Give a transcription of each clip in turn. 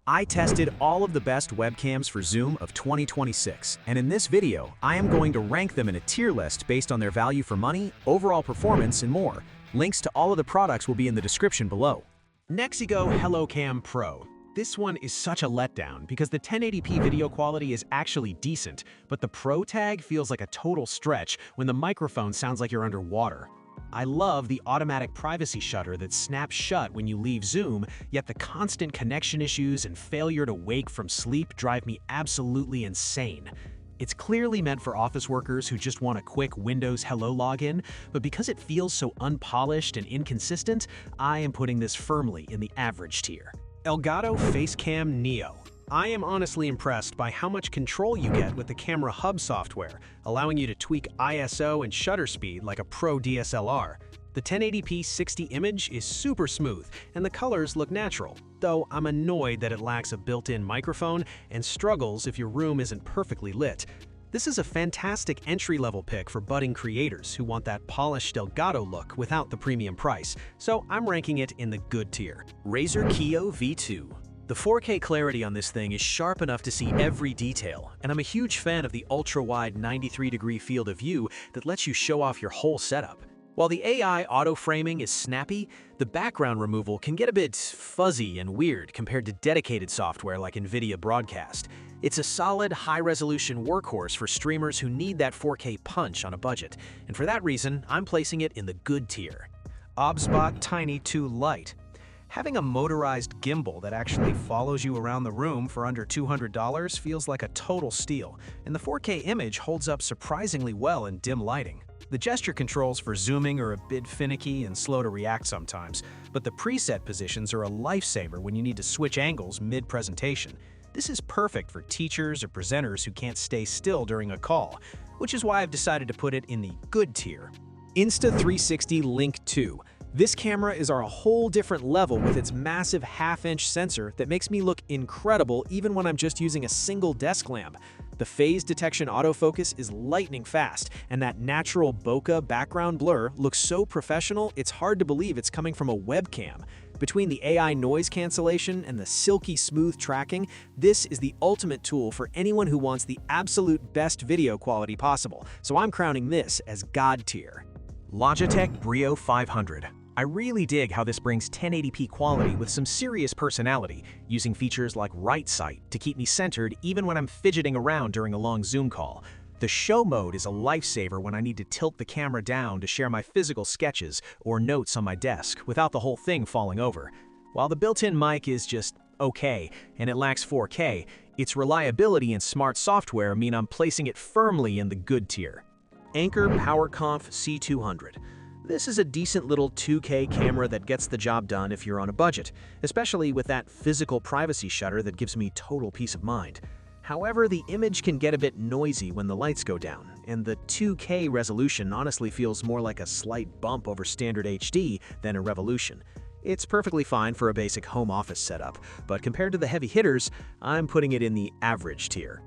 I tested all of the best webcams for Zoom of 2026, and in this video, I am going to rank them in a tier list based on their value for money, overall performance, and more. Links to all of the products will be in the description below. Nexigo Hello Cam Pro. This one is such a letdown because the 1080p video quality is actually decent, but the Pro tag feels like a total stretch when the microphone sounds like you're underwater. I love the automatic privacy shutter that snaps shut when you leave Zoom, yet the constant connection issues and failure to wake from sleep drive me absolutely insane. It's clearly meant for office workers who just want a quick Windows Hello login, but because it feels so unpolished and inconsistent, I am putting this firmly in the average tier. Elgato Facecam Neo. I am honestly impressed by how much control you get with the camera hub software, allowing you to tweak ISO and shutter speed like a pro DSLR. The 1080p 60 image is super smooth, and the colors look natural, though I'm annoyed that it lacks a built-in microphone and struggles if your room isn't perfectly lit. This is a fantastic entry-level pick for budding creators who want that polished Elgato look without the premium price, so I'm ranking it in the good tier. Razer Kiyo V2. The 4K clarity on this thing is sharp enough to see every detail, and I'm a huge fan of the ultra-wide 93-degree field of view that lets you show off your whole setup. While the AI auto-framing is snappy, the background removal can get a bit fuzzy and weird compared to dedicated software like NVIDIA Broadcast. It's a solid, high-resolution workhorse for streamers who need that 4K punch on a budget, and for that reason, I'm placing it in the good tier. Obsbot Tiny 2 Lite. Having a motorized gimbal that actually follows you around the room for under $200 feels like a total steal, and the 4K image holds up surprisingly well in dim lighting. The gesture controls for zooming are a bit finicky and slow to react sometimes, but the preset positions are a lifesaver when you need to switch angles mid-presentation. This is perfect for teachers or presenters who can't stay still during a call, which is why I've decided to put it in the good tier. Insta360 Link 2. This camera is on a whole different level with its massive half-inch sensor that makes me look incredible even when I'm just using a single desk lamp. The phase detection autofocus is lightning fast, and that natural bokeh background blur looks so professional it's hard to believe it's coming from a webcam. Between the AI noise cancellation and the silky smooth tracking, this is the ultimate tool for anyone who wants the absolute best video quality possible, so I'm crowning this as God tier. Logitech Brio 500. I really dig how this brings 1080p quality with some serious personality, using features like right sight to keep me centered even when I'm fidgeting around during a long Zoom call. The show mode is a lifesaver when I need to tilt the camera down to share my physical sketches or notes on my desk without the whole thing falling over. While the built-in mic is just okay and it lacks 4K, its reliability and smart software mean I'm placing it firmly in the good tier. Anker PowerConf C200. This is a decent little 2K camera that gets the job done if you're on a budget, especially with that physical privacy shutter that gives me total peace of mind. However, the image can get a bit noisy when the lights go down, and the 2K resolution honestly feels more like a slight bump over standard HD than a revolution. It's perfectly fine for a basic home office setup, but compared to the heavy hitters, I'm putting it in the average tier.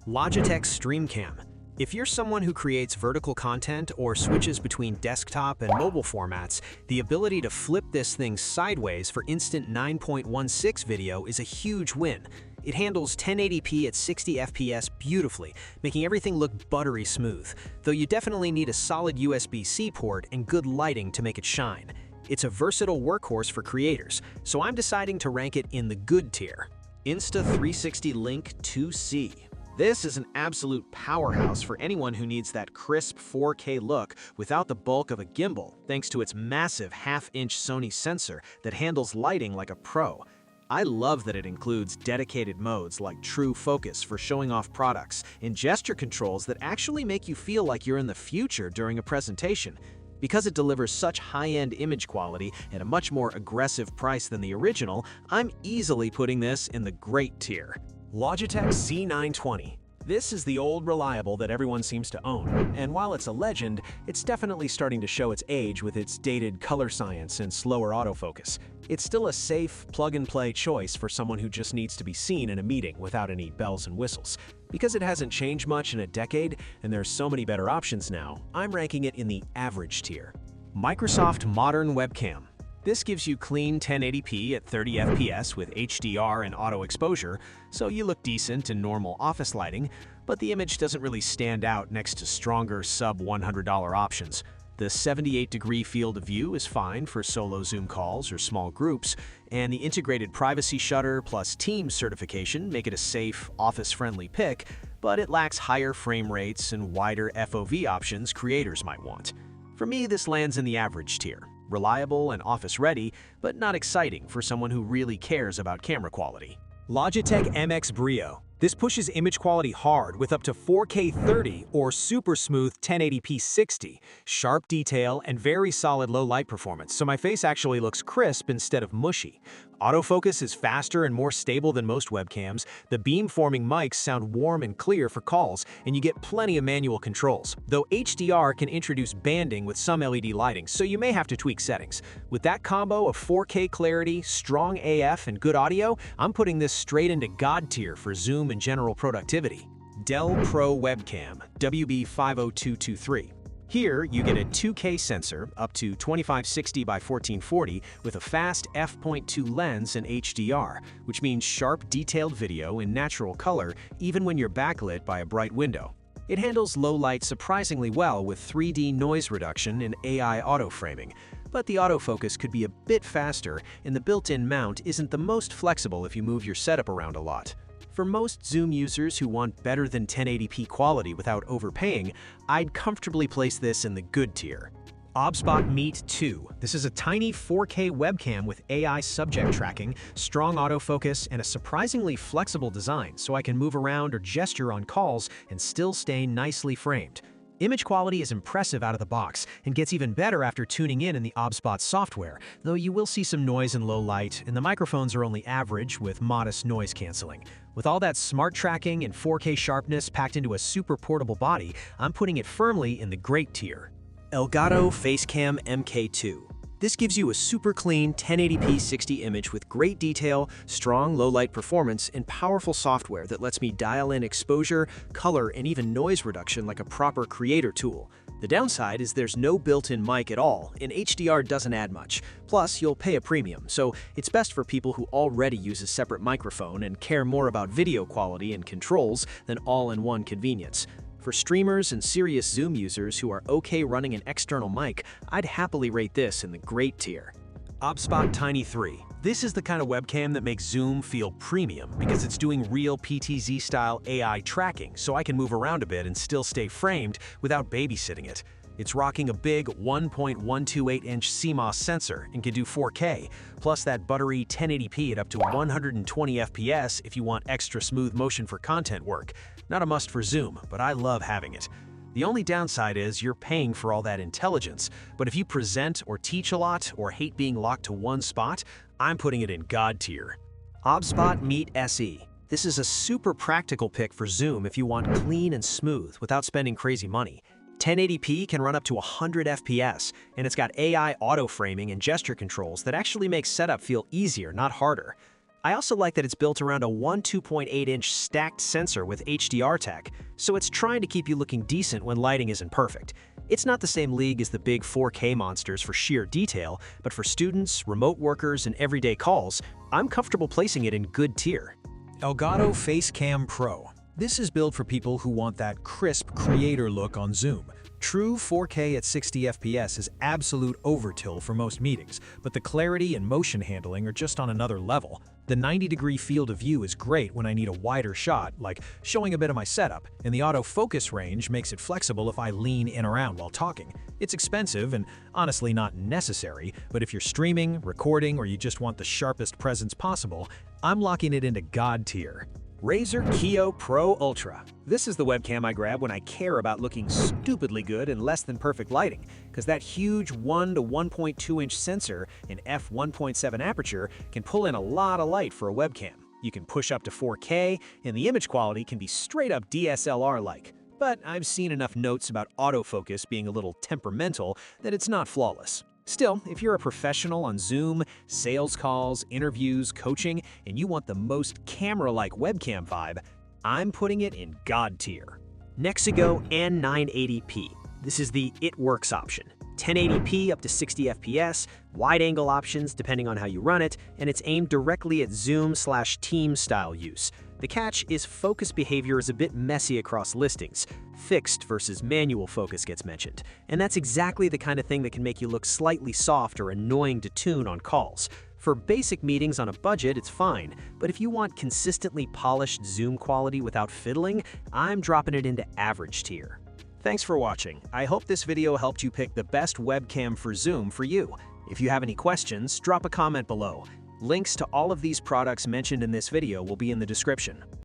Logitech StreamCam. If you're someone who creates vertical content or switches between desktop and mobile formats, the ability to flip this thing sideways for instant 9.16 video is a huge win. It handles 1080p at 60 FPS beautifully, making everything look buttery smooth, though you definitely need a solid USB-C port and good lighting to make it shine. It's a versatile workhorse for creators, so I'm deciding to rank it in the good tier. Insta360 Link 2C. This is an absolute powerhouse for anyone who needs that crisp 4K look without the bulk of a gimbal, thanks to its massive half-inch Sony sensor that handles lighting like a pro. I love that it includes dedicated modes like True Focus for showing off products and gesture controls that actually make you feel like you're in the future during a presentation. Because it delivers such high-end image quality at a much more aggressive price than the original, I'm easily putting this in the great tier. Logitech C920. This is the old reliable that everyone seems to own, and while it's a legend, it's definitely starting to show its age with its dated color science and slower autofocus. It's still a safe, plug-and-play choice for someone who just needs to be seen in a meeting without any bells and whistles. Because it hasn't changed much in a decade, and there's so many better options now, I'm ranking it in the average tier. Microsoft Modern Webcam. This gives you clean 1080p at 30 FPS with HDR and auto exposure, so you look decent in normal office lighting, but the image doesn't really stand out next to stronger sub-$100 options. The 78-degree field of view is fine for solo Zoom calls or small groups, and the integrated privacy shutter plus Teams certification make it a safe, office-friendly pick, but it lacks higher frame rates and wider FOV options creators might want. For me, this lands in the average tier. Reliable and office-ready, but not exciting for someone who really cares about camera quality. Logitech MX Brio. This pushes image quality hard with up to 4K 30 or super smooth 1080p 60, sharp detail, and very solid low light performance, so my face actually looks crisp instead of mushy. Autofocus is faster and more stable than most webcams, the beam-forming mics sound warm and clear for calls, and you get plenty of manual controls, though HDR can introduce banding with some LED lighting, so you may have to tweak settings. With that combo of 4K clarity, strong AF, and good audio, I'm putting this straight into God tier for Zoom and general productivity. Dell Pro Webcam WB5023. Here, you get a 2K sensor up to 2560 by 1440 with a fast f.2 lens and HDR, which means sharp, detailed video in natural color even when you're backlit by a bright window. It handles low light surprisingly well with 3D noise reduction and AI auto-framing, but the autofocus could be a bit faster, and the built-in mount isn't the most flexible if you move your setup around a lot. For most Zoom users who want better than 1080p quality without overpaying, I'd comfortably place this in the good tier. Obsbot Meet SE. This is a tiny 4K webcam with AI subject tracking, strong autofocus, and a surprisingly flexible design, so I can move around or gesture on calls and still stay nicely framed. Image quality is impressive out of the box and gets even better after tuning in the Obsbot software, though you will see some noise in low light, and the microphones are only average with modest noise canceling. With all that smart tracking and 4K sharpness packed into a super portable body, I'm putting it firmly in the great tier. Elgato Facecam MK2. This gives you a super clean 1080p 60 image with great detail, strong low-light performance, and powerful software that lets me dial in exposure, color, and even noise reduction like a proper creator tool. The downside is there's no built-in mic at all, and HDR doesn't add much. Plus, you'll pay a premium, so it's best for people who already use a separate microphone and care more about video quality and controls than all-in-one convenience. For streamers and serious Zoom users who are okay running an external mic, I'd happily rate this in the great tier. Obsbot Tiny 3. This is the kind of webcam that makes Zoom feel premium because it's doing real PTZ-style AI tracking, so I can move around a bit and still stay framed without babysitting it. It's rocking a big 1.128-inch CMOS sensor and can do 4K, plus that buttery 1080p at up to 120 FPS if you want extra smooth motion for content work. Not a must for Zoom, but I love having it. The only downside is you're paying for all that intelligence, but if you present or teach a lot or hate being locked to one spot, I'm putting it in God tier. Obsbot Meet SE. This is a super practical pick for Zoom if you want clean and smooth without spending crazy money. 1080p can run up to 100 FPS, and it's got AI auto-framing and gesture controls that actually make setup feel easier, not harder. I also like that it's built around a 2.8-inch stacked sensor with HDR tech, so it's trying to keep you looking decent when lighting isn't perfect. It's not the same league as the big 4K monsters for sheer detail, but for students, remote workers, and everyday calls, I'm comfortable placing it in good tier. Elgato Facecam Pro. This is built for people who want that crisp creator look on Zoom. True 4K at 60 FPS is absolute overkill for most meetings, but the clarity and motion handling are just on another level. The 90-degree field of view is great when I need a wider shot, like showing a bit of my setup, and the autofocus range makes it flexible if I lean in around while talking. It's expensive and honestly not necessary, but if you're streaming, recording, or you just want the sharpest presence possible, I'm locking it into God tier. Razer Kiyo Pro Ultra. This is the webcam I grab when I care about looking stupidly good in less than perfect lighting, because that huge 1 to 1.2-inch sensor and f1.7 aperture can pull in a lot of light for a webcam. You can push up to 4K, and the image quality can be straight up DSLR-like. But I've seen enough notes about autofocus being a little temperamental that it's not flawless. Still, if you're a professional on Zoom, sales calls, interviews, coaching, and you want the most camera-like webcam vibe, I'm putting it in God tier. Nexigo N980p. This is the It Works option. 1080p up to 60 FPS, wide-angle options depending on how you run it, and it's aimed directly at Zoom/Team style use. The catch is focus behavior is a bit messy across listings. Fixed versus manual focus gets mentioned, and that's exactly the kind of thing that can make you look slightly soft or annoying to tune on calls. For basic meetings on a budget, it's fine, but if you want consistently polished Zoom quality without fiddling, I'm dropping it into average tier. Thanks for watching. I hope this video helped you pick the best webcam for Zoom for you. If you have any questions, drop a comment below. Links to all of these products mentioned in this video will be in the description.